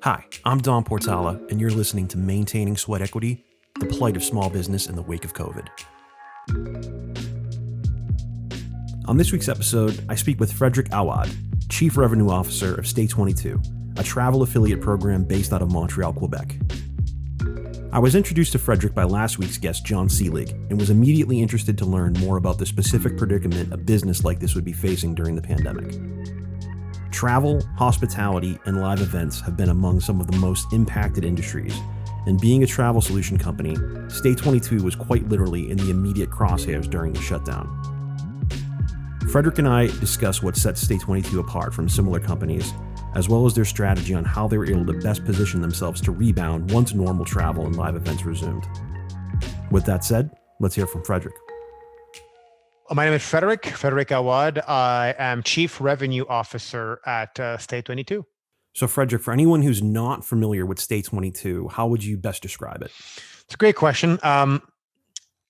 Hi, I'm Don Portala, and you're listening to Maintaining Sweat Equity, the plight of small business in the wake of COVID. On this week's episode, I speak with Frederick Awad, Chief Revenue Officer of Stay22, a travel affiliate program based out of Montreal, Quebec. I was introduced to Frederick by last week's guest, John Seelig, and was immediately interested to learn more about the specific predicament a business like this would be facing during the pandemic. Travel, hospitality, and live events have been among some of the most impacted industries, and being a travel solution company, Stay22 was quite literally in the immediate crosshairs during the shutdown. Frederick and I discuss what sets Stay22 apart from similar companies, as well as their strategy on how they were able to best position themselves to rebound once normal travel and live events resumed. With that said, let's hear from Frederick. My name is Frederick Awad. I am Chief Revenue Officer at Stay22. So Frederick, for anyone who's not familiar with Stay22, how would you best describe it? It's a great question. I'm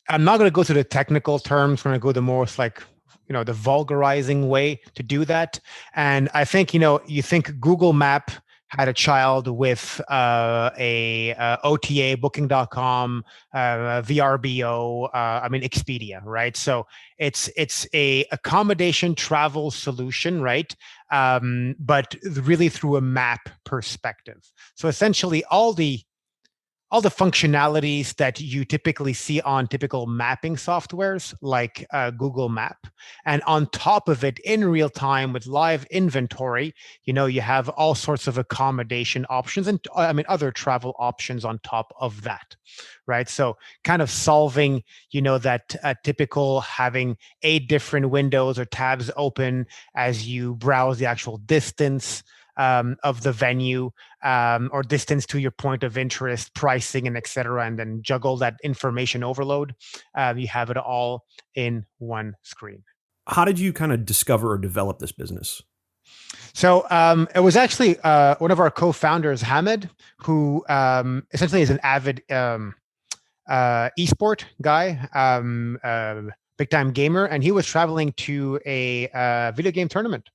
not going to go to the technical terms. I'm going to go the most the vulgarizing way to do that. And I think, you think Google Map had a child with OTA, Booking.com, VRBO, Expedia, right? So it's a accommodation travel solution, right? But really through a map perspective. So essentially all the functionalities that you typically see on typical mapping softwares like Google Map. And on top of it, in real time with live inventory, you have all sorts of accommodation options and other travel options on top of that, right? So kind of solving, that typical having 8 different windows or tabs open as you browse the actual distance of the venue or distance to your point of interest, pricing, and et cetera, and then juggle that information overload. You have it all in one screen. How did you kind of discover or develop this business? So it was actually one of our co-founders, Hamid, who essentially is an avid esport guy, big time gamer, and he was traveling to a video game tournament.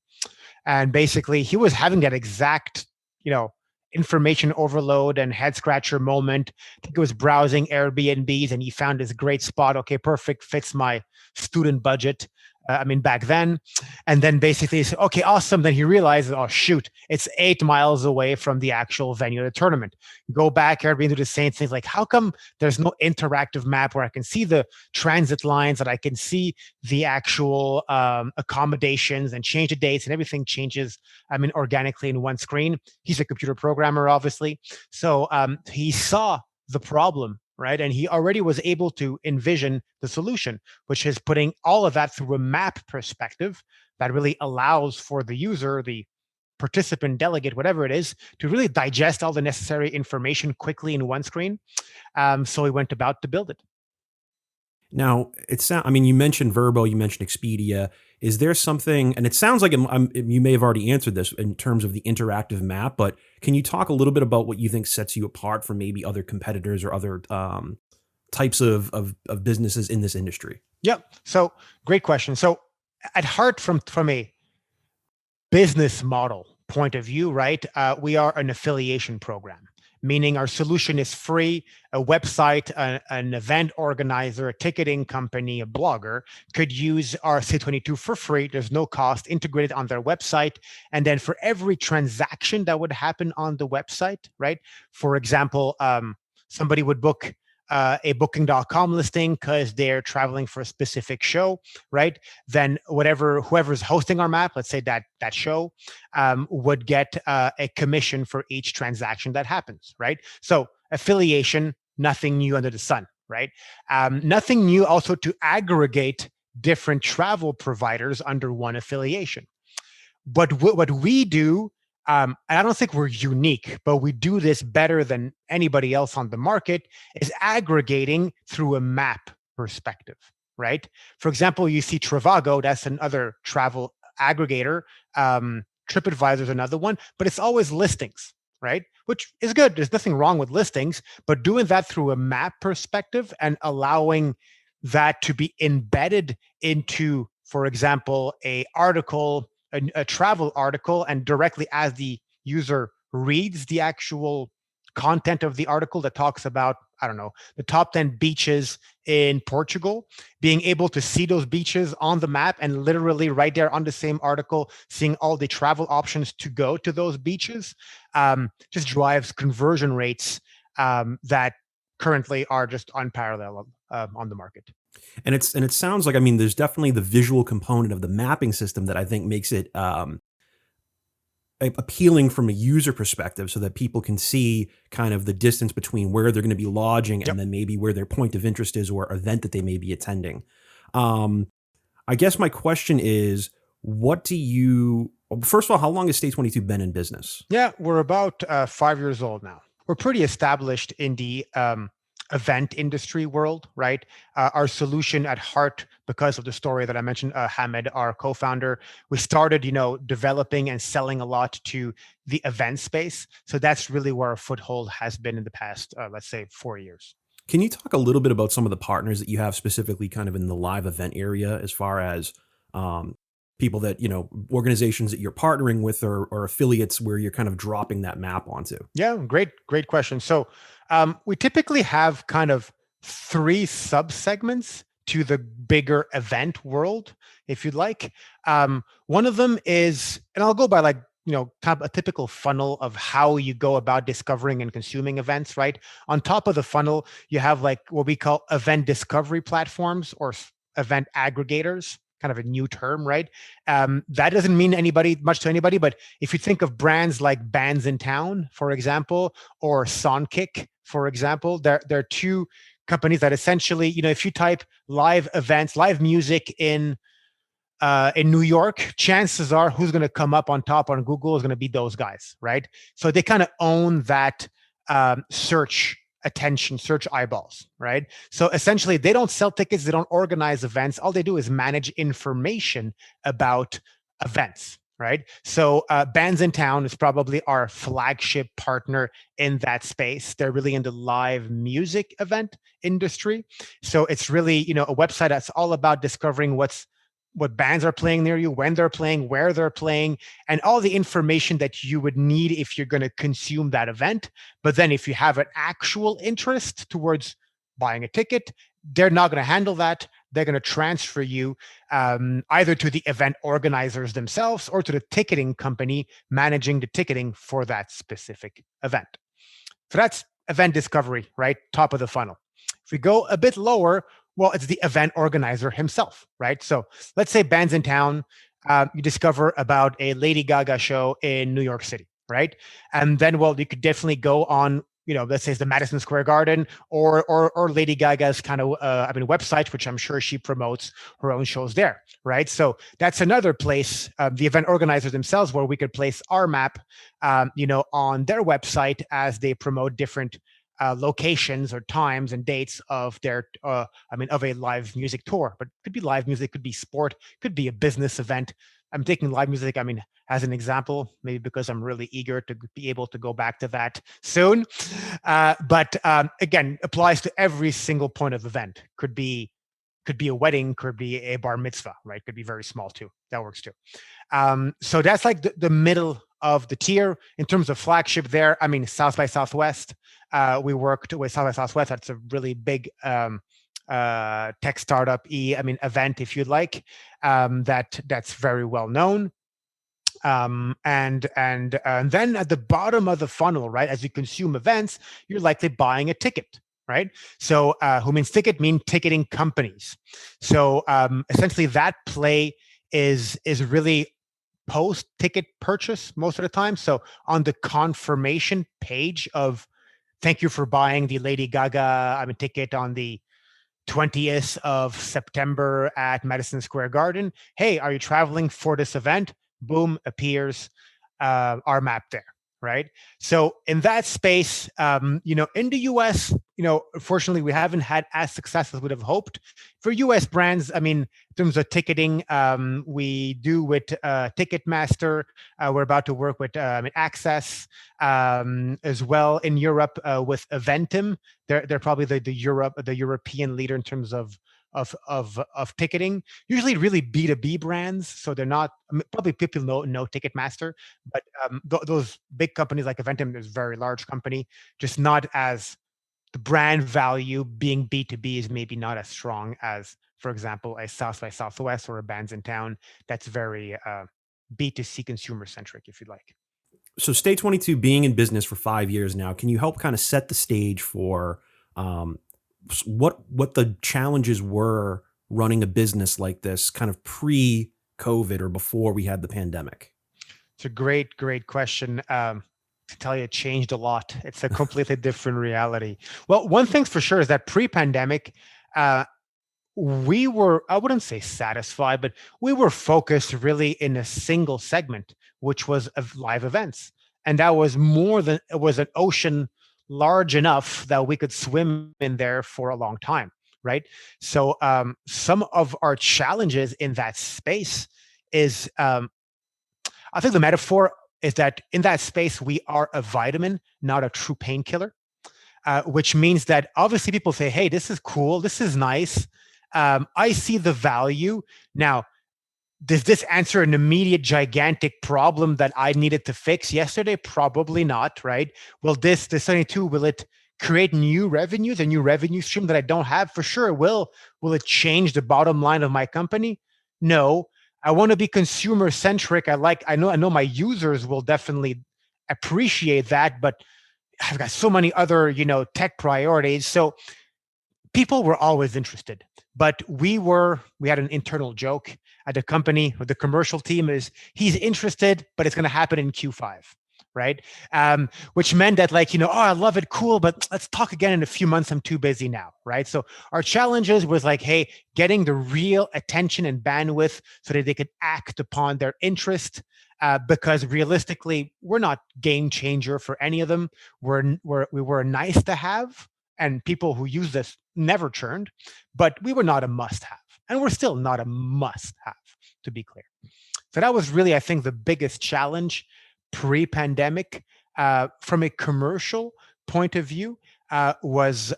And basically, he was having that exact, information overload and head scratcher moment. I think it was browsing Airbnbs, and he found this great spot. Okay, perfect, fits my student budget. Back then. And then basically he said, okay, awesome. Then he realized, oh, shoot, it's 8 miles away from the actual venue of the tournament. Go back, Airbnb, do the same things. Like, how come there's no interactive map where I can see the transit lines, that I can see the actual accommodations and change the dates, and everything changes, organically in one screen. He's a computer programmer, obviously. So he saw the problem, right? And he already was able to envision the solution, which is putting all of that through a map perspective that really allows for the user, the participant, delegate, whatever it is, to really digest all the necessary information quickly in one screen. So we went about to build it. Now, you mentioned Vrbo, you mentioned Expedia. Is there something, and it sounds like you may have already answered this in terms of the interactive map, but can you talk a little bit about what you think sets you apart from maybe other competitors or other types of businesses in this industry? Yep. So great question. So at heart, from a business model point of view, right, we are an affiliation program, meaning our solution is free. A website, an event organizer, a ticketing company, a blogger could use our Stay22 for free. There's no cost, integrated on their website. And then for every transaction that would happen on the website, right? For example, somebody would book a Booking.com listing because they're traveling for a specific show, right? Then whoever's hosting our map, let's say that show, would get a commission for each transaction that happens, right? So affiliation, nothing new under the sun, right? Nothing new also to aggregate different travel providers under one affiliation. But what we do, and I don't think we're unique, but we do this better than anybody else on the market, is aggregating through a map perspective, right? For example, you see Trivago, that's another travel aggregator. TripAdvisor is another one, but it's always listings, right? Which is good. There's nothing wrong with listings, but doing that through a map perspective and allowing that to be embedded into, for example, a travel article, and directly as the user reads the actual content of the article that talks about, I don't know, the top 10 beaches in Portugal, being able to see those beaches on the map and literally right there on the same article, seeing all the travel options to go to those beaches, just drives conversion rates that currently are just unparalleled on the market. And it sounds like, I mean, there's definitely the visual component of the mapping system that I think makes it appealing from a user perspective, so that people can see kind of the distance between where they're going to be lodging and then maybe where their point of interest is or event that they may be attending. I guess my question is, first of all, how long has Stay22 been in business? Yeah, we're about 5 years old now. We're pretty established in the event industry world, right? Our solution at heart, because of the story that I mentioned, Hamed, our co-founder, we started, developing and selling a lot to the event space. So that's really where our foothold has been in the past, let's say, 4 years. Can you talk a little bit about some of the partners that you have specifically kind of in the live event area, as far as people that, organizations that you're partnering with, or affiliates where you're kind of dropping that map onto? Yeah, great question. So we typically have kind of 3 sub-segments to the bigger event world, if you'd like. One of them is, and I'll go by kind of a typical funnel of how you go about discovering and consuming events, right? On top of the funnel, you have like what we call event discovery platforms or event aggregators, kind of a new term, right? That doesn't mean much to anybody, but if you think of brands like Bands in Town, for example, or Songkick, for example, they're 2 companies that essentially, if you type live events, live music in New York, chances are who's going to come up on top on Google is going to be those guys, right? So they kind of own that search attention, search eyeballs, right? So essentially, they don't sell tickets, they don't organize events. All they do is manage information about events, right? So Bands in Town is probably our flagship partner in that space. They're really in the live music event industry. So it's really, a website that's all about discovering what bands are playing near you, when they're playing, where they're playing, and all the information that you would need if you're going to consume that event. But then if you have an actual interest towards buying a ticket, they're not going to handle that. They're going to transfer you either to the event organizers themselves or to the ticketing company managing the ticketing for that specific event. So that's event discovery, right? Top of the funnel. If we go a bit lower, well, it's the event organizer himself, right? So let's say Bands in Town, you discover about a Lady Gaga show in New York City, right? And then, well, you could definitely go on, let's say it's the Madison Square Garden or Lady Gaga's kind of, website, which I'm sure she promotes her own shows there, right? So that's another place, the event organizers themselves, where we could place our map, on their website as they promote different locations or times and dates of their of a live music tour. But it could be live music, could be sport, could be a business event. I'm taking live music as an example, maybe because I'm really eager to be able to go back to that soon. But again, applies to every single point of event. Could be a wedding, could be a bar mitzvah, right? Could be very small too. That works too. So that's like the middle of the tier. In terms of flagship there, South by Southwest. We worked with South by Southwest. That's a really big tech startup event, if you'd like. That's very well known. And then at the bottom of the funnel, right, as you consume events, you're likely buying a ticket, right? So who means ticket? Mean ticketing companies. So essentially, that play is really post-ticket purchase most of the time. So on the confirmation page of thank you for buying the Lady Gaga ticket on the 20th of September at Madison Square Garden. Hey, are you traveling for this event? Boom, appears our map there, right? So in that space, in the US, unfortunately, we haven't had as success as we would have hoped. For US brands, in terms of ticketing, we do with Ticketmaster. We're about to work with Access as well in Europe with Eventim. They're probably the European leader in terms of of ticketing, usually really B2B brands. So they're not, I mean, probably people know Ticketmaster, but those big companies like Eventim is a very large company, just not as, the brand value being B2B is maybe not as strong as, for example, a South by Southwest or a Bands in Town that's very B2C consumer centric, if you like. So Stay22 being in business for 5 years now, can you help kind of set the stage for um, what the challenges were running a business like this kind of pre-COVID or before we had the pandemic? It's a great question. To tell you, it changed a lot. It's a completely different reality. Well, one thing's for sure is that pre-pandemic, uh, we were, I wouldn't say satisfied, but we were focused really in a single segment, which was of live events. And that was more than, it was an ocean large enough that we could swim in there for a long time, right? So some of our challenges in that space is, I think the metaphor is that in that space, we are a vitamin, not a true painkiller, which means that obviously people say, hey, this is cool, this is nice. I see the value. Now, does this answer an immediate gigantic problem that I needed to fix yesterday? Probably not, right? Will this 72, will it create new revenues, a new revenue stream that I don't have? For sure it will. Will it change the bottom line of my company? No. I want to be consumer centric. I know my users will definitely appreciate that, but I've got so many other, tech priorities. So people were always interested, but we had an internal joke at the company with the commercial team is he's interested, but it's going to happen in Q5, right? Which meant that oh, I love it, cool, but let's talk again in a few months. I'm too busy now, right? So our challenges was hey, getting the real attention and bandwidth so that they could act upon their interest. Because realistically, we're not game changer for any of them. We were nice to have, and people who use this never churned, but we were not a must have. And we're still not a must have, to be clear. So that was really, I think, the biggest challenge pre-pandemic from a commercial point of view was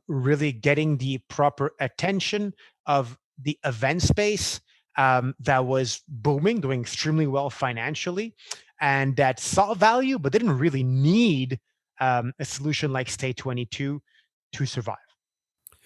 really getting the proper attention of the event space that was booming, doing extremely well financially, and that saw value, but didn't really need a solution like Stay22 to survive.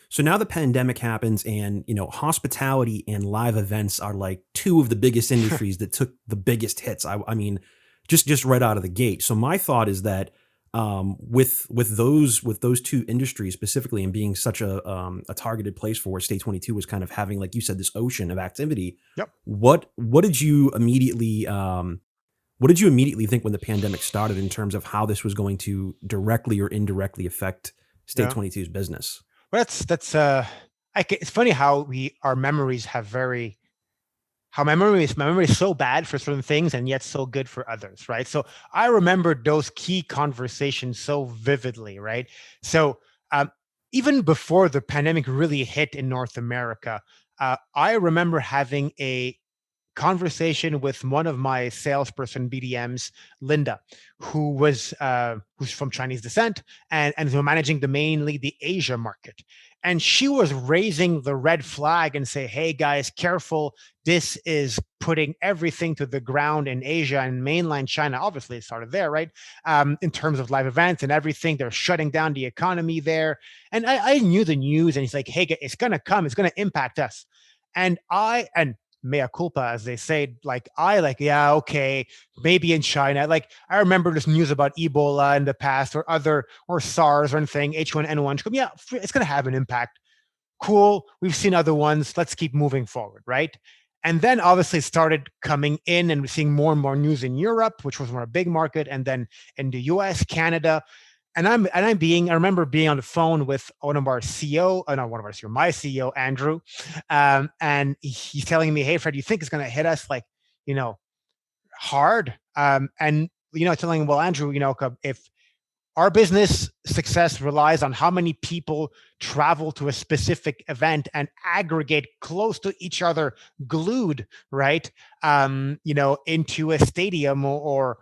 So now the pandemic happens and, hospitality and live events are like two of the biggest industries that took the biggest hits. I mean, just right out of the gate. So my thought is that with those two industries specifically and being such a targeted place for where Stay22 was kind of having, like you said, this ocean of activity. Yep. What did you immediately think when the pandemic started in terms of how this was going to directly or indirectly affect Stay22's business? Well, it's funny how our memories have memory is so bad for certain things and yet so good for others, right? So I remember those key conversations so vividly, right? So even before the pandemic really hit in North America, I remember having a conversation with one of my salesperson BDMs, Linda, who's from Chinese descent and who managing mainly the Asia market. And she was raising the red flag and say, hey guys, careful. This is putting everything to the ground in Asia and mainland China. Obviously, it started there, right? In terms of live events and everything, they're shutting down the economy there. And I knew the news, and he's like, hey, it's going to come. It's going to impact us. And mea culpa, as they say, yeah, okay, maybe in China. I remember this news about Ebola in the past or SARS or anything, H1N1. Yeah, it's going to have an impact. Cool. We've seen other ones. Let's keep moving forward, right? And then obviously it started coming in and we're seeing more and more news in Europe, which was more a big market, and then in the US, Canada. And I remember being on the phone with one of our CEO, my CEO, Andrew. And he's telling me, hey, Fred, you think it's going to hit us hard? And, telling him, well, Andrew, if our business success relies on how many people travel to a specific event and aggregate close to each other, glued, right? Into a stadium or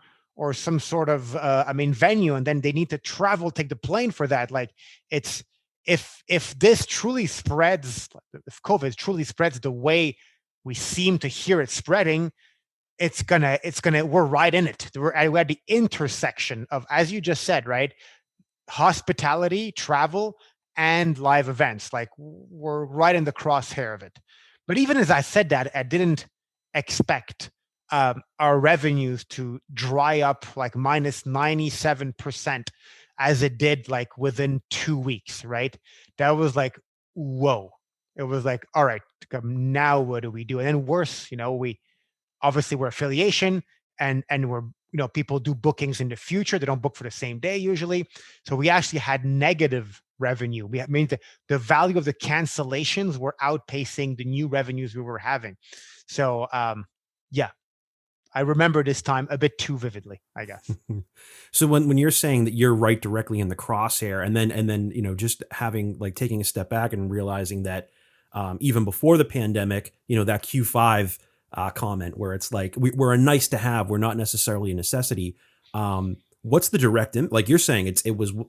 some sort of venue, and then they need to travel, take the plane for that. It's if this truly spreads, if COVID truly spreads the way we seem to hear it spreading, we're right in it. We're at the intersection of, as you just said, right, hospitality, travel, and live events. Like, we're right in the crosshair of it. But even as I said that, I didn't expect our revenues to dry up like minus 97% as it did like within 2 weeks, right? That was like, whoa. It was like, all right, now what do we do? And then worse, we obviously we're affiliation, and we're, people do bookings in the future. They don't book for the same day usually. So we actually had negative revenue. I mean, the value of the cancellations were outpacing the new revenues we were having. So yeah, I remember this time a bit too vividly, I guess. So when you're saying that you're right directly in the crosshair, and then just having, like, taking a step back and realizing that even before the pandemic, that Q5 comment where it's like we're a nice to have, we're not necessarily a necessity. What's the direct like you're saying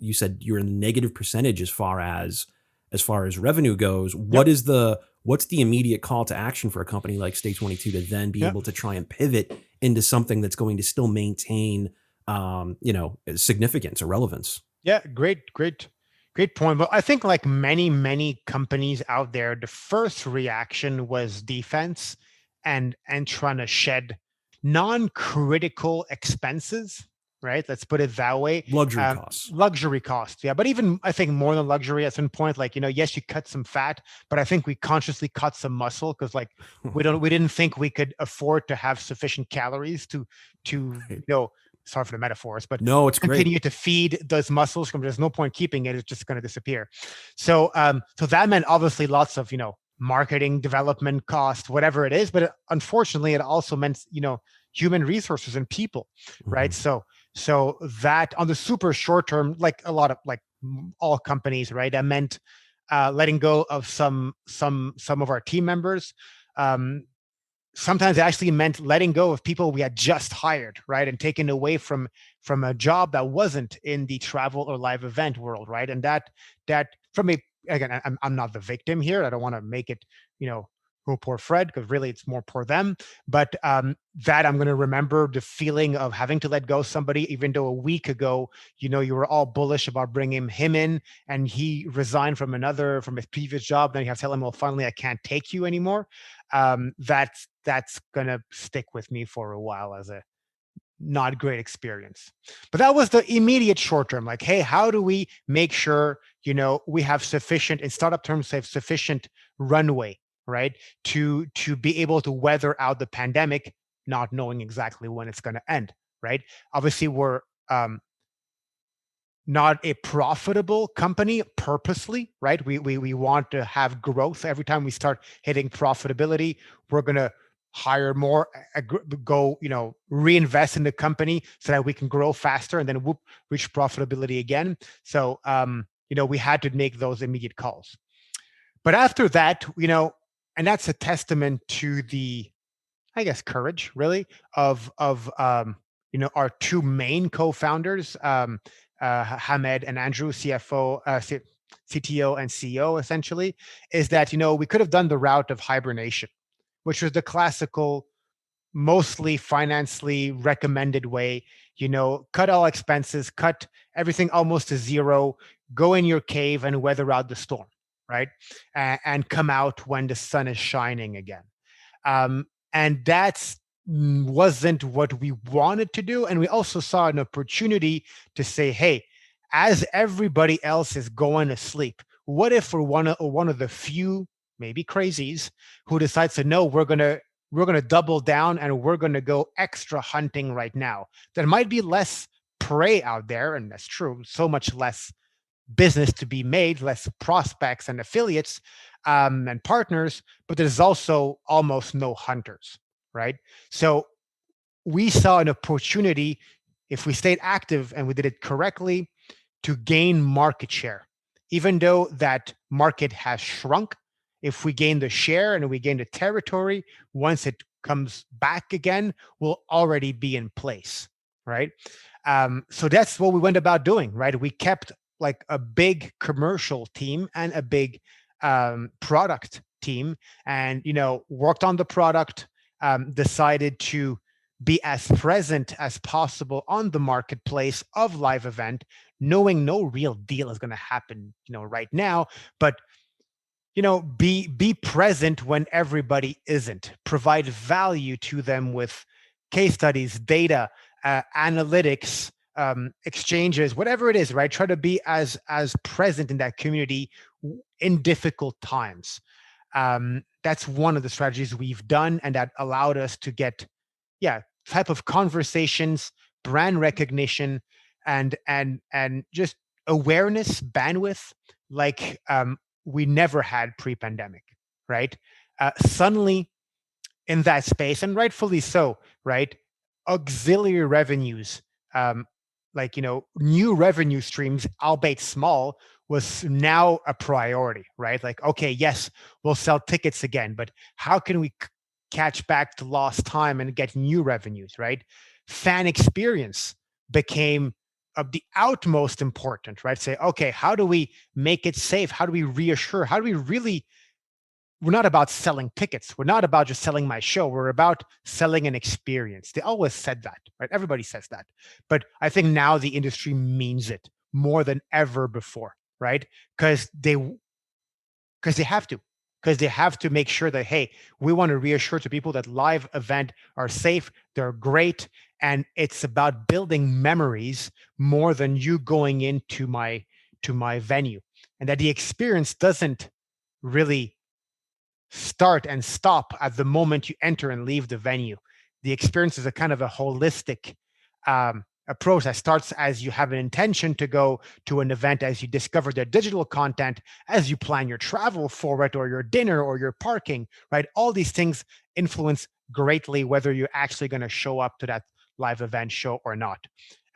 you said you're in the negative percentage as far as revenue goes. Yep. What's the immediate call to action for a company like Stay22 to then be Yep. able to try and pivot into something that's going to still maintain significance or relevance? Yeah, great point. But I think, like many companies out there, the first reaction was defense and trying to shed non-critical expenses, right? Let's put it that way. Luxury costs. Luxury costs, yeah. But even, I think, more than luxury at some point, like, yes, you cut some fat, but I think we consciously cut some muscle, because like we didn't think we could afford to have sufficient calories to sorry for the metaphors, but no, it's continue great to feed those muscles. There's no point keeping it; it's just going to disappear. So, so that meant obviously lots of marketing, development cost, whatever it is. But unfortunately, it also meant human resources and people, right? Mm-hmm. So that on the super short term, like a lot of, like all companies, right, that meant letting go of some of our team members. Sometimes it actually meant letting go of people we had just hired, right, and taken away from a job that wasn't in the travel or live event world, right? And that from a, again, I'm not the victim here. I don't want to make it, oh, poor Fred, because really it's more poor them. But that I'm going to remember the feeling of having to let go somebody, even though a week ago, you were all bullish about bringing him in, and he resigned from his previous job. Then you have to tell him, well, finally, I can't take you anymore. That's going to stick with me for a while as a not great experience. But that was the immediate short term. Like, hey, how do we make sure, we have sufficient, in startup terms, have sufficient runway, right, to be able to weather out the pandemic, not knowing exactly when it's going to end, right? Obviously, we're not a profitable company purposely, right? We want to have growth. Every time we start hitting profitability, we're going to hire more, go, reinvest in the company so that we can grow faster, and then reach profitability again. So, we had to make those immediate calls. But after that, and that's a testament to the, I guess, courage, really, of our two main co-founders, Hamed and Andrew, CFO, CTO, and CEO, essentially, is that we could have done the route of hibernation, which was the classical, mostly financially recommended way. Cut all expenses, cut everything almost to zero, go in your cave and weather out the storm, right, and come out when the sun is shining again. And that's wasn't what we wanted to do. And we also saw an opportunity to say, hey, as everybody else is going to sleep, what if we're one of the few, maybe crazies, who decides to, no, we're going to double down, and we're going to go extra hunting right now. There might be less prey out there, and that's true, so much less business to be made, less prospects and affiliates and partners, but there's also almost no hunters, right? So we saw an opportunity, if we stayed active and we did it correctly, to gain market share. Even though that market has shrunk, if we gain the share and we gain the territory, once it comes back again, we'll already be in place, right? So that's what we went about doing, right? We kept like a big commercial team and a big product team, and worked on the product, decided to be as present as possible on the marketplace of live event, knowing no real deal is going to happen right now, but be present when everybody isn't. Provide value to them with case studies, data, analytics, exchanges, whatever it is, right? Try to be as present in that community in difficult times. That's one of the strategies we've done, and that allowed us to get, type of conversations, brand recognition, and just awareness, bandwidth, like we never had pre-pandemic, right? Suddenly in that space, and rightfully so, right? Auxiliary revenues, new revenue streams, albeit small, was now a priority, right? Like, okay, yes, we'll sell tickets again, but how can we catch back to lost time and get new revenues, right? Fan experience became of the utmost important, right? Say, okay, how do we make it safe? How do we reassure? How do we really, we're not about selling tickets. We're not about just selling my show. We're about selling an experience. They always said that, right? Everybody says that. But I think now the industry means it more than ever before, right? Because they have to. Because they have to make sure that, hey, we want to reassure to people that live events are safe, they're great, and it's about building memories more than you going into my venue, and that the experience doesn't really start and stop at the moment you enter and leave the venue. The experience is a kind of a holistic approach that starts as you have an intention to go to an event, as you discover their digital content, as you plan your travel for it, or your dinner, or your parking, right? All these things influence greatly whether you're actually going to show up to that live event show or not.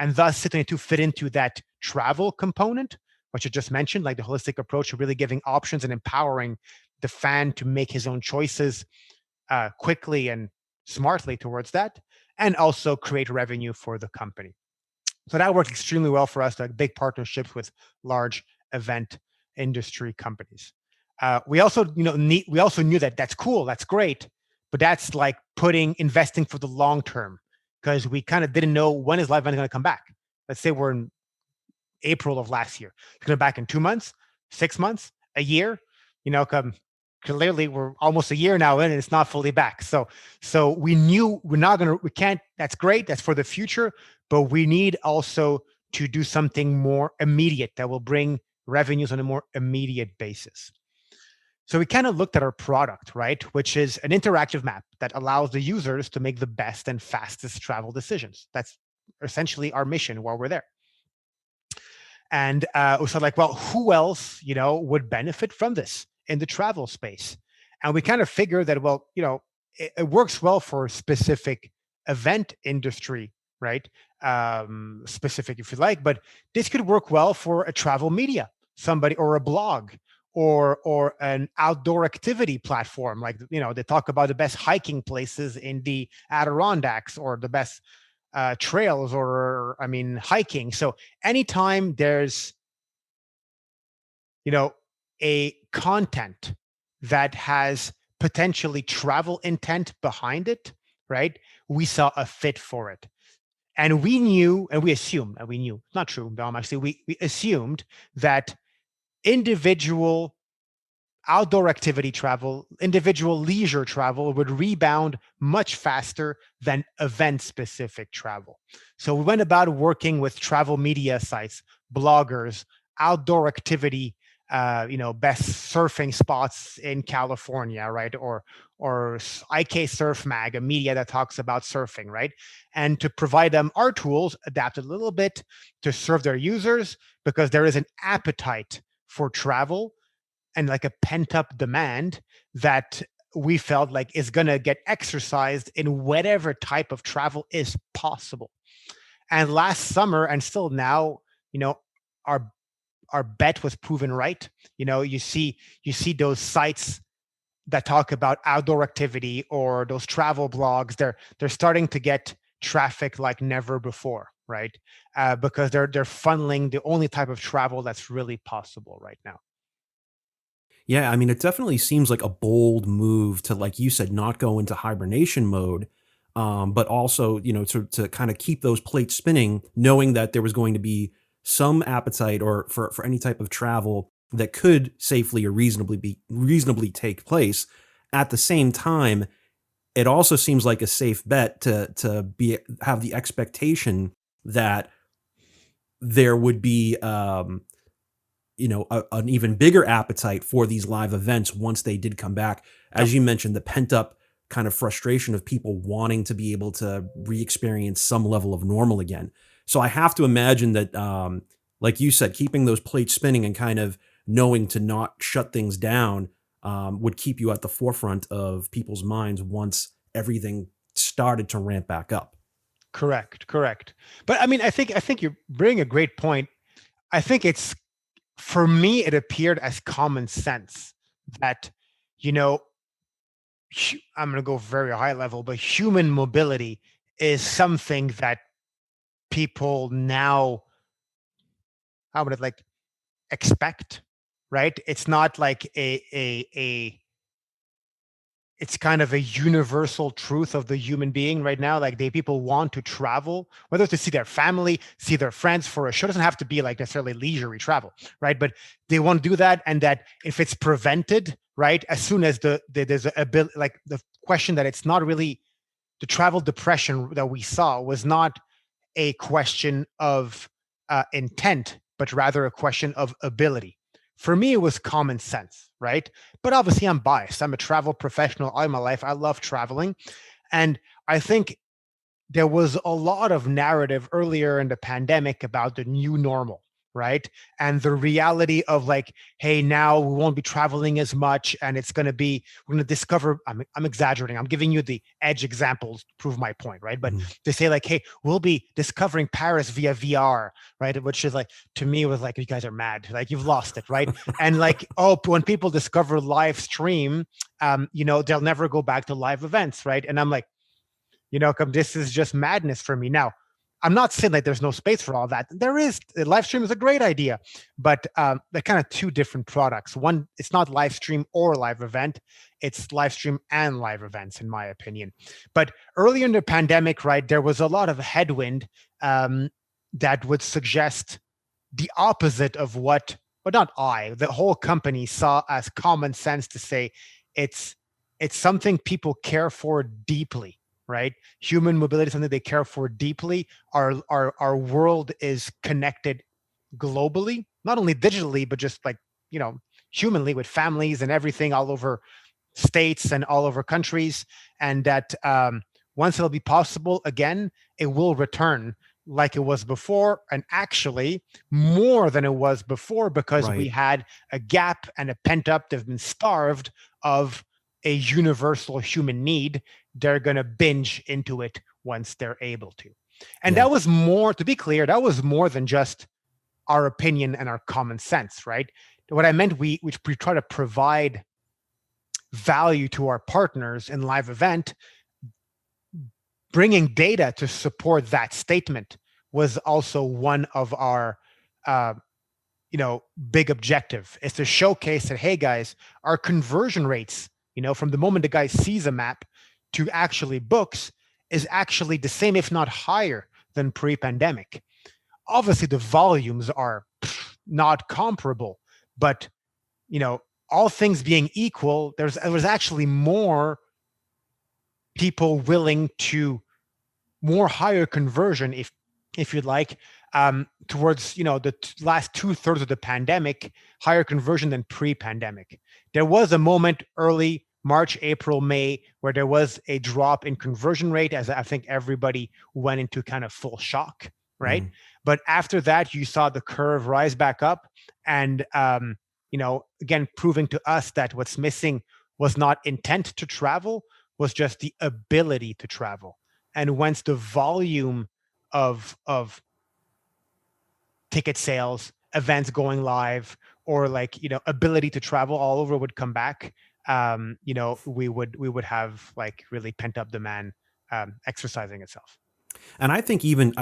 And thus, Stay22 fit into that travel component, which I just mentioned, like the holistic approach of really giving options and empowering the fan to make his own choices quickly and smartly towards that, and also create revenue for the company. So that worked extremely well for us to have big partnerships with large event industry companies. We also, we also knew that that's cool, that's great, but that's like investing for the long term, because we kind of didn't know when is live event going to come back. Let's say we're in April of last year. It's going to back in 2 months, 6 months, a year. Clearly we're almost a year now in and it's not fully back. So we knew we can't, that's great, that's for the future, but we need also to do something more immediate that will bring revenues on a more immediate basis. So we kind of looked at our product, right? Which is an interactive map that allows the users to make the best and fastest travel decisions. That's essentially our mission while we're there. And we said, like, well, who else, would benefit from this in the travel space? And we kind of figured that, well, it works well for a specific event industry, right? Specific, if you like, but this could work well for a travel media, somebody, or a blog, or an outdoor activity platform. Like, they talk about the best hiking places in the Adirondacks, or the best trails, or hiking. So anytime there's a content that has potentially travel intent behind it, right, we saw a fit for it. And we knew, and we assumed, it's not true, actually, we assumed that individual outdoor activity travel, individual leisure travel would rebound much faster than event-specific travel. So we went about working with travel media sites, bloggers, outdoor activity, best surfing spots in California, right? Or IK Surf Mag, a media that talks about surfing, right? And to provide them our tools, adapted a little bit to serve their users, because there is an appetite for travel and like a pent-up demand that we felt like is going to get exercised in whatever type of travel is possible. And last summer, and still now, our bet was proven right. You see those sites that talk about outdoor activity, or those travel blogs, they're starting to get traffic like never before, right? Because they're funneling the only type of travel that's really possible right now. Yeah, I mean, it definitely seems like a bold move to, like you said, not go into hibernation mode, but also, to kind of keep those plates spinning, knowing that there was going to be some appetite or for any type of travel that could safely or reasonably take place. At the same time, it also seems like a safe bet to have the expectation that there would be an even bigger appetite for these live events once they did come back. Yep. As you mentioned, the pent up kind of frustration of people wanting to be able to re-experience some level of normal again. So I have to imagine that, like you said, keeping those plates spinning and kind of knowing to not shut things down would keep you at the forefront of people's minds once everything started to ramp back up. Correct. But I mean, I think you bring a great point. I think it's, for me, it appeared as common sense that, you know, I'm going to go very high level, but human mobility is something that people now, how would it like expect, right? It's not like a it's kind of a universal truth of the human being right now. Like, people want to travel, whether to see their family, see their friends for a show. It doesn't have to be like necessarily leisurely travel, right? But they want to do that, and that if it's prevented, right, as soon as there's a bit, like the question that it's not really the travel depression that we saw was not a question of intent, but rather a question of ability. For me, it was common sense, right? But obviously, I'm biased. I'm a travel professional all my life. I love traveling. And I think there was a lot of narrative earlier in the pandemic about the new normal, right? And the reality of like, hey, now we won't be traveling as much, and it's going to be, we're going to discover. I'm exaggerating. I'm giving you the edge examples to prove my point, right? But Mhm. they say like, hey, we'll be discovering Paris via VR, right? Which is like, to me, was like, you guys are mad. Like, you've lost it, right? And like, oh, when people discover live stream, they'll never go back to live events, right? And I'm like, this is just madness for me. Now, I'm not saying like there's no space for all that. There is. Live stream is a great idea, but they're kind of two different products. One, it's not live stream or live event. It's live stream and live events, in my opinion. But earlier in the pandemic, right, there was a lot of headwind that would suggest the opposite of what, but not the whole company saw as common sense, to say it's it's something people care for deeply, right? Human mobility is something they care for deeply. Our world is connected globally, not only digitally, but just like, humanly, with families and everything all over states and all over countries. And that once it'll be possible again, it will return like it was before, and actually more than it was before, because we Right. had a gap and a pent up, they've been starved of a universal human need. They're going to binge into it once they're able to. And Yeah. that was more, to be clear, that was more than just our opinion and our common sense, right? What I meant, we try to provide value to our partners in live event. Bringing data to support that statement was also one of our uh, big objective, is to showcase that, hey guys, our conversion rates, from the moment the guy sees a map to actually books, is actually the same, if not higher, than pre-pandemic. Obviously, the volumes are not comparable, but all things being equal, there was actually more people willing to, more higher conversion, if you'd like, towards the last 2/3 of the pandemic, higher conversion than pre-pandemic. There was a moment early March, April, May, where there was a drop in conversion rate, as I think everybody went into kind of full shock, right? Mhm. But after that, you saw the curve rise back up, and again, proving to us that what's missing was not intent to travel, was just the ability to travel. And once the volume of ticket sales, events going live, or like ability to travel all over would come back, we would have like really pent up demand exercising itself. And I think even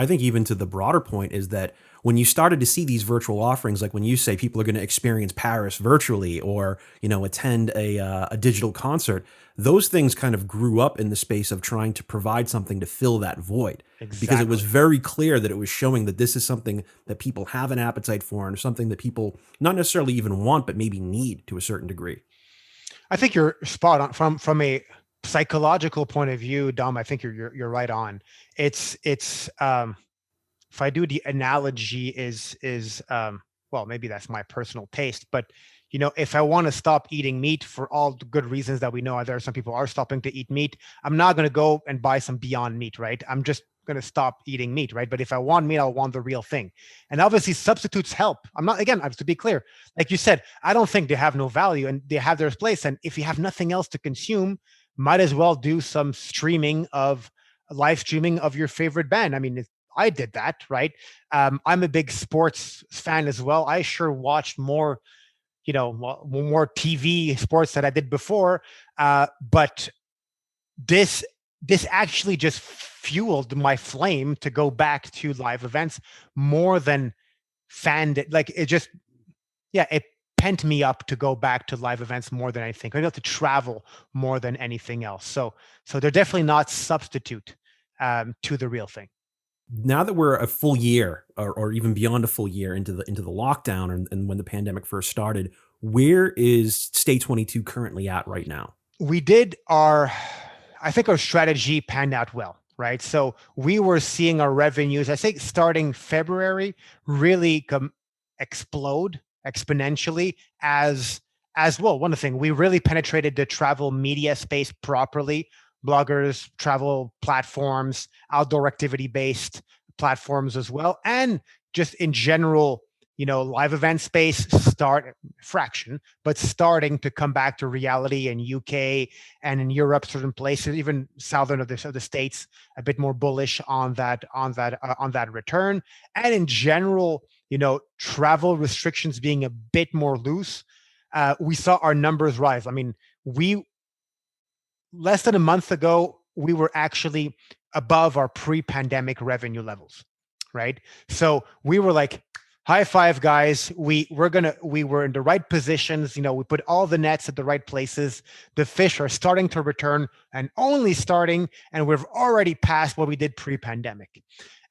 to the broader point is that when you started to see these virtual offerings, like when you say people are going to experience Paris virtually, or attend a digital concert, those things kind of grew up in the space of trying to provide something to fill that void, because it was Exactly. very clear that it was showing that this is something that people have an appetite for, and something that people not necessarily even want, but maybe need to a certain degree. I think you're spot on from a psychological point of view, Dom. I think you're right on. It's if I do the analogy is well, maybe that's my personal taste, but if I want to stop eating meat for all the good reasons that we know, there are some people are stopping to eat meat. I'm not going to go and buy some Beyond Meat, right? I'm just going to stop eating meat, right? But if I want meat, I'll want the real thing. And obviously, substitutes help. I'm not, again, to be clear, like you said, I don't think they have no value and they have their place. And if you have nothing else to consume, might as well do some streaming of live streaming of your favorite band. I mean, I did that, right? I'm a big sports fan as well. I sure watched more, more TV sports that I did before. But this this actually just fueled my flame to go back to live events more than fanned it. Like it just, yeah, it pent me up to go back to live events more than anything. I got to travel more than anything else. So they're definitely not substitute to the real thing. Now that we're a full year, or even beyond a full year into the lockdown, and when the pandemic first started, where is Stay 22 currently at right now? We did our, I think our strategy panned out well, right? So we were seeing our revenues, I think starting February, really explode exponentially as well. One thing, we really penetrated the travel media space properly. Bloggers, travel platforms, outdoor activity based platforms as well, and just in general, live event space start fraction, but starting to come back to reality in UK and in Europe, certain places, even southern of the states, a bit more bullish on that return. And in general, travel restrictions being a bit more loose, we saw our numbers rise. I mean, we less than a month ago, we were actually above our pre-pandemic revenue levels, right? So we were like, high five, guys. We were in the right positions. We put all the nets at the right places. The fish are starting to return and only starting, and we've already passed what we did pre-pandemic.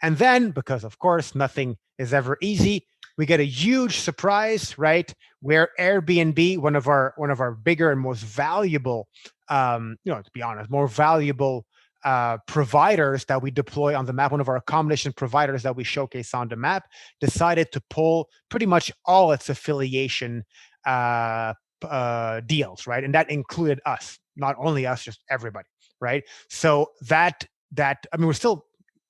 And then, because of course nothing is ever easy, we get a huge surprise, right? Where Airbnb, one of our bigger and most valuable, to be honest, more valuable providers that we deploy on the map, one of our accommodation providers that we showcase on the map, decided to pull pretty much all its affiliation deals, right? And that included us, not only us, just everybody, right? So that I mean, we're still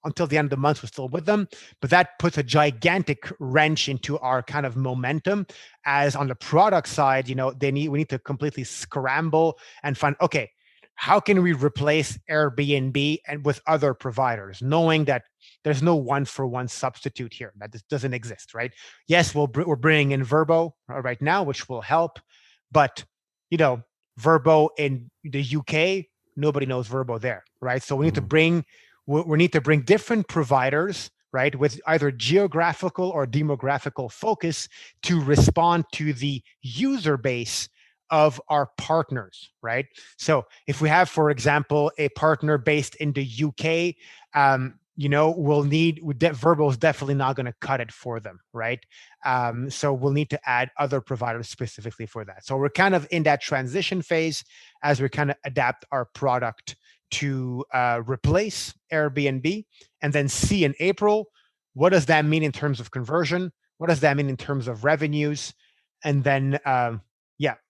until the end of the month, we're still with them, but that puts a gigantic wrench into our kind of momentum. As on the product side, we need to completely scramble and find, okay, how can we replace Airbnb and with other providers, knowing that there's no one-for-one substitute here, that this doesn't exist, right? Yes, we're bringing in Vrbo right now, which will help, but Vrbo in the UK, nobody knows Vrbo there, right? So we need to Mhm. bring different providers, right, with either geographical or demographical focus to respond to the user base of our partners, right? So if we have, for example, a partner based in the UK, Verbo is definitely not going to cut it for them, right? So we'll need to add other providers specifically for that. So we're kind of in that transition phase as we kind of adapt our product to replace Airbnb, and then see in April, what does that mean in terms of conversion? What does that mean in terms of revenues? And then,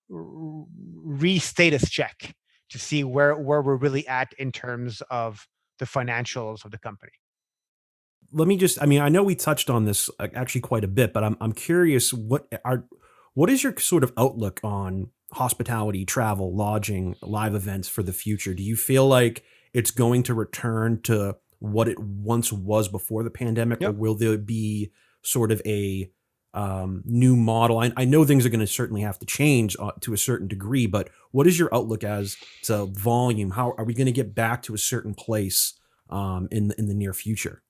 re-status check to see where we're really at in terms of the financials of the company. Let me just, I mean, I know we touched on this actually quite a bit, but I'm curious, what is your sort of outlook on hospitality, travel, lodging, live events for the future? Do you feel like it's going to return to what it once was before the pandemic, or Yep. will there be sort of a new model? I know things are going to certainly have to change to a certain degree, but what is your outlook as to volume? How are we going to get back to a certain place in the near future?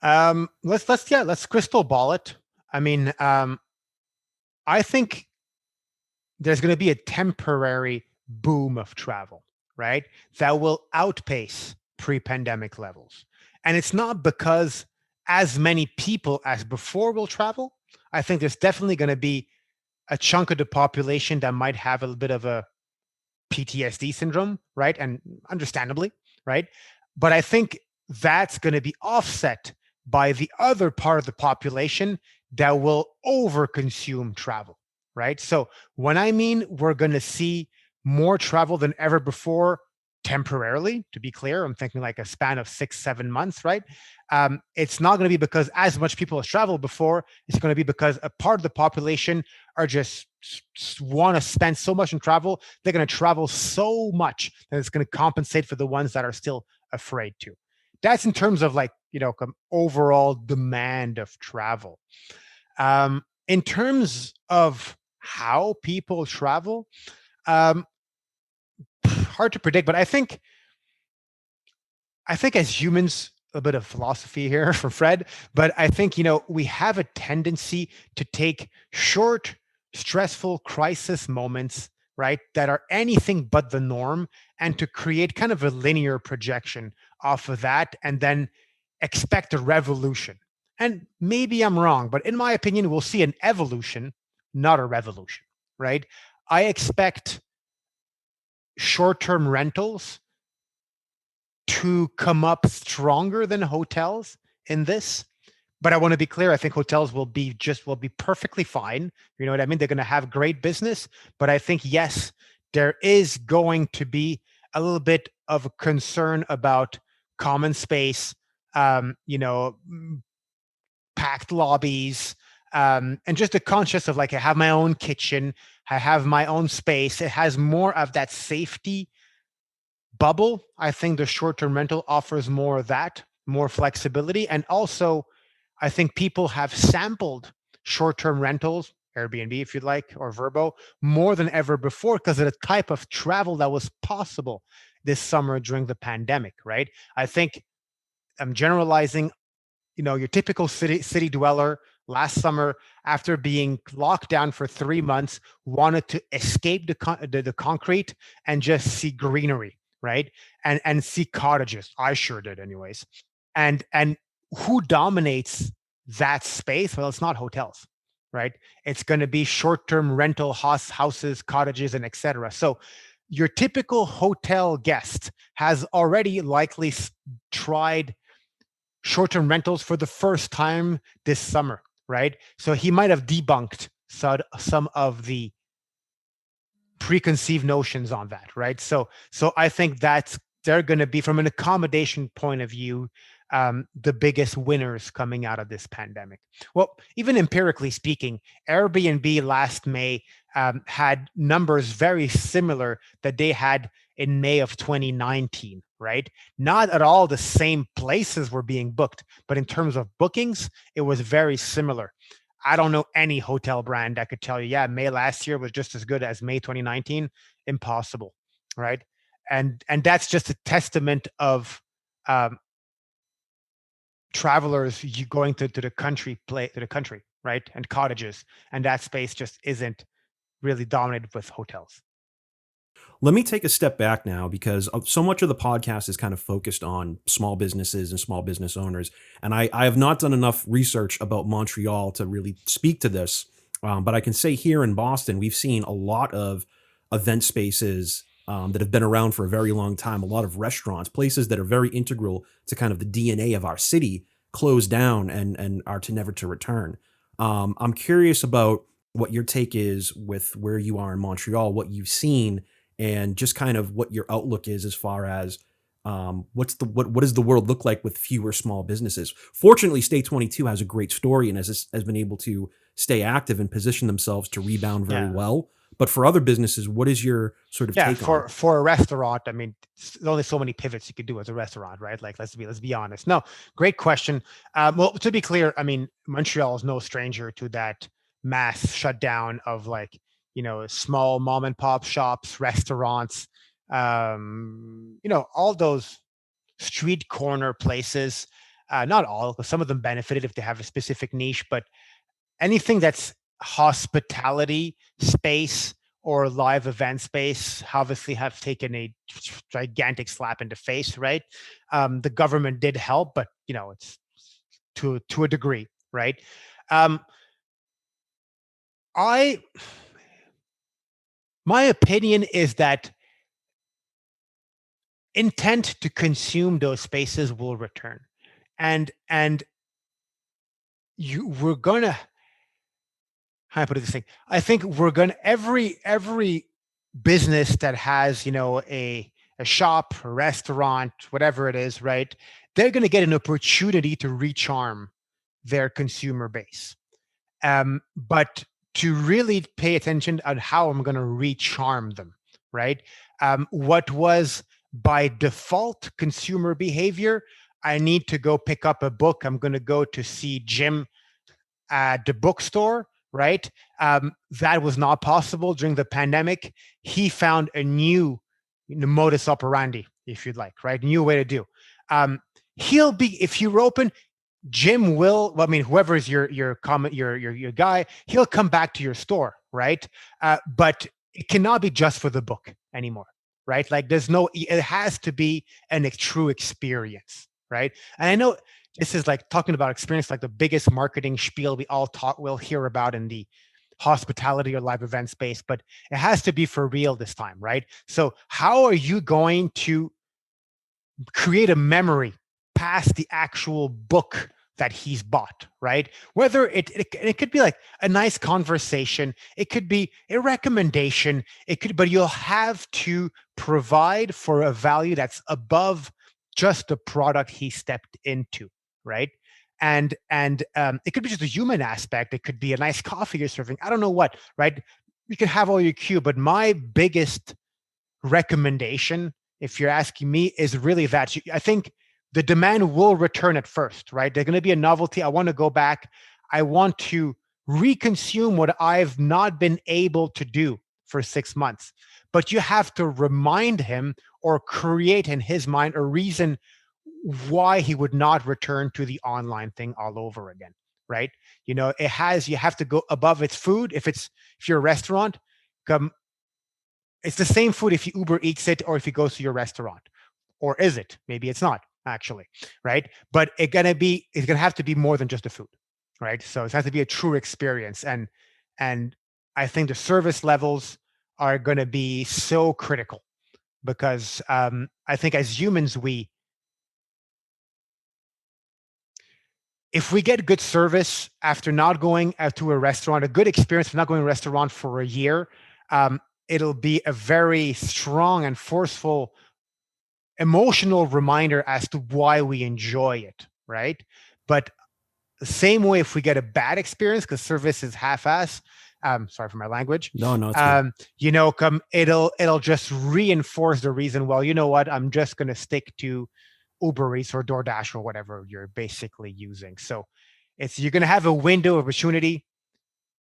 Let's crystal ball it. I mean, I think there's going to be a temporary boom of travel, right? That will outpace pre-pandemic levels. And it's not because as many people as before will travel. I think there's definitely going to be a chunk of the population that might have a little bit of a PTSD syndrome, right? And understandably, right? But I think that's going to be offset by the other part of the population that will overconsume travel, right? So when I mean we're going to see more travel than ever before, temporarily, to be clear, I'm thinking like a span of 6, 7 months, right? It's not going to be because as much people as traveled before. It's going to be because a part of the population are just want to spend so much in travel. They're going to travel so much that it's going to compensate for the ones that are still afraid to. That's in terms of like, overall demand of travel. In terms of how people travel, um, hard to predict, but I think as humans, a bit of philosophy here for Fred, but I think, we have a tendency to take short, stressful crisis moments, right, that are anything but the norm, and to create kind of a linear projection off of that, and then expect a revolution. And maybe I'm wrong, but in my opinion, we'll see an evolution, not a revolution, right? I expect short term rentals to come up stronger than hotels in this. But I want to be clear. I think hotels will be perfectly fine. You know what I mean? They're going to have great business. But I think, yes, there is going to be a little bit of a concern about common space, packed lobbies, and just a conscious of like, I have my own kitchen, I have my own space. It has more of that safety bubble. I think the short-term rental offers more of that, more flexibility. And also, I think people have sampled short-term rentals, Airbnb if you'd like, or Verbo, more than ever before because of the type of travel that was possible this summer during the pandemic, right? I think I'm generalizing, your typical city dweller last summer, after being locked down for 3 months, wanted to escape the concrete and just see greenery, right? And see cottages. I sure did, anyways. And who dominates that space? Well, it's not hotels, right? It's going to be short-term rental houses, cottages, and etc. So your typical hotel guest has already likely tried short-term rentals for the first time this summer, right? So he might have debunked some of the preconceived notions on that, right? So I think they're going to be, from an accommodation point of view, the biggest winners coming out of this pandemic. Well, even empirically speaking, Airbnb last May had numbers very similar that they had in May of 2019, right? Not at all the same places were being booked, but in terms of bookings, it was very similar. I don't know any hotel brand that could tell you, yeah, May last year was just as good as May 2019. Impossible, right? And that's just a testament of um, travelers you going to the country, right? And cottages, and that space just isn't really dominated with hotels. Let me take a step back now because so much of the podcast is kind of focused on small businesses and small business owners. And I have not done enough research about Montreal to really speak to this. But I can say here in Boston, we've seen a lot of event spaces that have been around for a very long time, a lot of restaurants, places that are very integral to kind of the DNA of our city close down and are to never to return. I'm curious about what your take is with where you are in Montreal, what you've seen, and just kind of what your outlook is as far as what does the world look like with fewer small businesses. Fortunately, Stay22 has a great story and has been able to stay active and position themselves to rebound very Yeah. well. But for other businesses, what is your sort of Yeah, take on it? for a restaurant, I mean, there's only so many pivots you could do as a restaurant, right? Like, let's be honest. No, great question. Well, to be clear, I mean, Montreal is no stranger to that mass shutdown of like, small mom and pop shops, restaurants, all those street corner places, not all, because some of them benefited if they have a specific niche, but anything that's hospitality space or live event space obviously have taken a gigantic slap in the face, right? The government did help, but it's to a degree, right? Um, I My opinion is that intent to consume those spaces will return, and we're gonna, how do I put it this thing? I think we're gonna, every business that has a shop, a restaurant, whatever it is, right? They're gonna get an opportunity to recharm their consumer base. But to really pay attention on how I'm gonna recharm them, right? What was by default consumer behavior, I need to go pick up a book. I'm gonna go to see Jim at the bookstore, right? That was not possible during the pandemic. He found a new modus operandi, if you'd like, right? New way to do. He'll be, if you're open, Jim will, well, I mean, whoever is your comment, your guy, he'll come back to your store, right? But it cannot be just for the book anymore, right? Like it has to be a true experience, right? And I know this is like talking about experience, like the biggest marketing spiel we'll hear about in the hospitality or live event space, but it has to be for real this time, right? So how are you going to create a memory past the actual book that he's bought, right? Whether it could be like a nice conversation, it could be a recommendation, but you'll have to provide for a value that's above just the product he stepped into, right? And it could be just a human aspect. It could be a nice coffee you're serving. I don't know what, right? You can have all your cue, but my biggest recommendation, if you're asking me, is really that I think the demand will return at first, right? There's going to be a novelty. I want to go back. I want to reconsume what I've not been able to do for 6 months. But you have to remind him or create in his mind a reason why he would not return to the online thing all over again, right? You have to go above its food. If you're a restaurant, it's the same food if you Uber Eats it or if he goes to your restaurant. Or is it? Maybe it's not, actually, right? But it's gonna have to be more than just the food, right? So it has to be a true experience. And I think the service levels are gonna be so critical because I think as humans, if we get good service after not going to a restaurant, a good experience for not going to a restaurant for a year, it'll be a very strong and forceful emotional reminder as to why we enjoy it, right? But the same way, if we get a bad experience because service is half-ass, sorry for my language. No, it's good. It'll just reinforce the reason. Well, you know what? I'm just gonna stick to Uber Eats or DoorDash or whatever you're basically using. So you're gonna have a window of opportunity.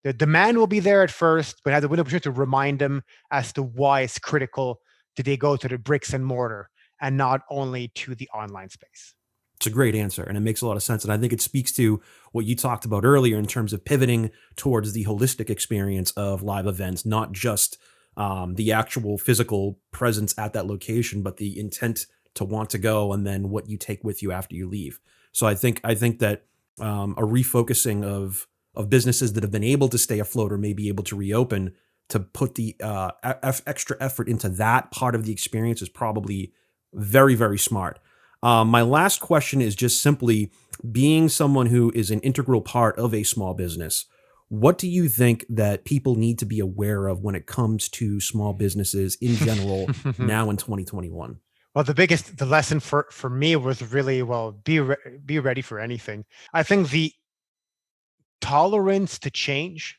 The demand will be there at first, but have the window of opportunity to remind them as to why it's critical that they go to the bricks and mortar and not only to the online space. It's a great answer, and it makes a lot of sense. And I think it speaks to what you talked about earlier in terms of pivoting towards the holistic experience of live events, not just the actual physical presence at that location, but the intent to want to go and then what you take with you after you leave. So I think that a refocusing of businesses that have been able to stay afloat or may be able to reopen to put the extra effort into that part of the experience is probably very, very smart. My last question is just simply, being someone who is an integral part of a small business, what do you think that people need to be aware of when it comes to small businesses in general now in 2021? Well, the lesson for me was really, be ready for anything. I think the tolerance to change,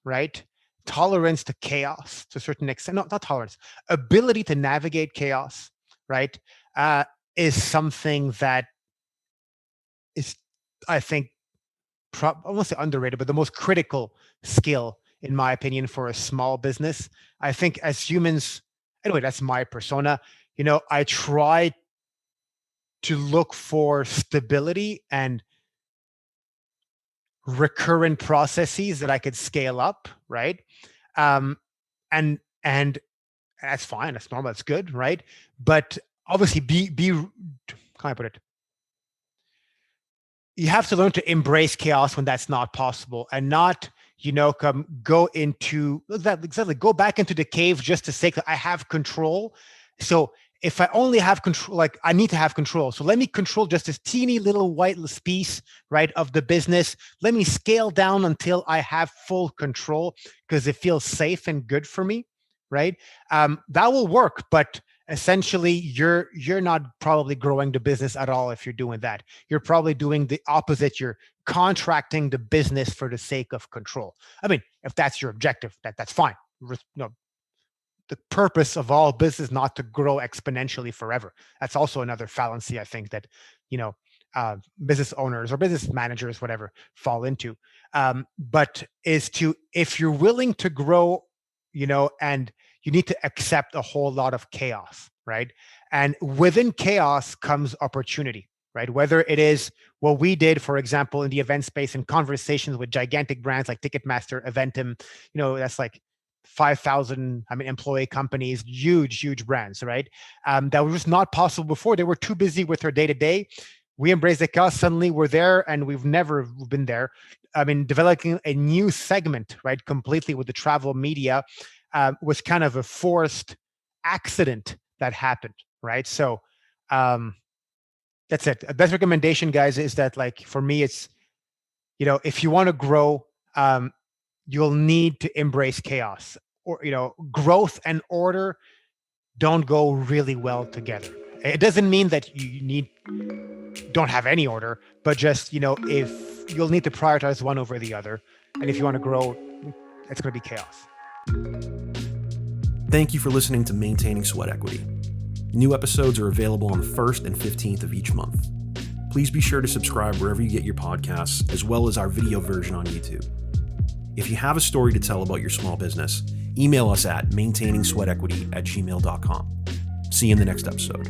right? Tolerance to chaos to a certain extent, no, not tolerance, ability to navigate chaos, right? Is something that is, I think, I won't say underrated, but the most critical skill, in my opinion, for a small business. I think as humans, anyway, that's my persona. I try to look for stability and recurrent processes that I could scale up, right? And that's fine, that's normal, that's good, right? But obviously, how can I put it? You have to learn to embrace chaos when that's not possible, and not go back into the cave just to say that I have control. So if I only have control, like I need to have control. So let me control just this teeny little white piece, right, of the business. Let me scale down until I have full control because it feels safe and good for me, right? That will work, but essentially you're not probably growing the business at all if you're doing that. You're probably doing the opposite. You're contracting the business for the sake of control. I mean, if that's your objective, that's fine. The purpose of all business is not to grow exponentially forever. That's also another fallacy I think that business owners or business managers, whatever, fall into. But is to, if you're willing to grow, and you need to accept a whole lot of chaos, right? And within chaos comes opportunity, right? Whether it is what we did, for example, in the event space, in conversations with gigantic brands like Ticketmaster, Eventim, that's like 5,000, employee companies, huge brands, right? That was just not possible before. They were too busy with their day-to-day. We embraced the chaos. Suddenly we're there, and we've never been there. Developing a new segment, right, completely with the travel media, was kind of a forced accident that happened, right? So that's it. A best recommendation, guys, is that, like, for me, it's, if you want to grow, you'll need to embrace chaos, or, growth and order don't go really well together. It doesn't mean that you don't have any order, but just, if you'll need to prioritize one over the other. And if you want to grow, it's going to be chaos. Thank you for listening to Maintaining Sweat Equity. New episodes are available on the 1st and 15th of each month. Please be sure to subscribe wherever you get your podcasts, as well as our video version on YouTube. If you have a story to tell about your small business, email us at maintainingsweatequity@gmail.com. See you in the next episode.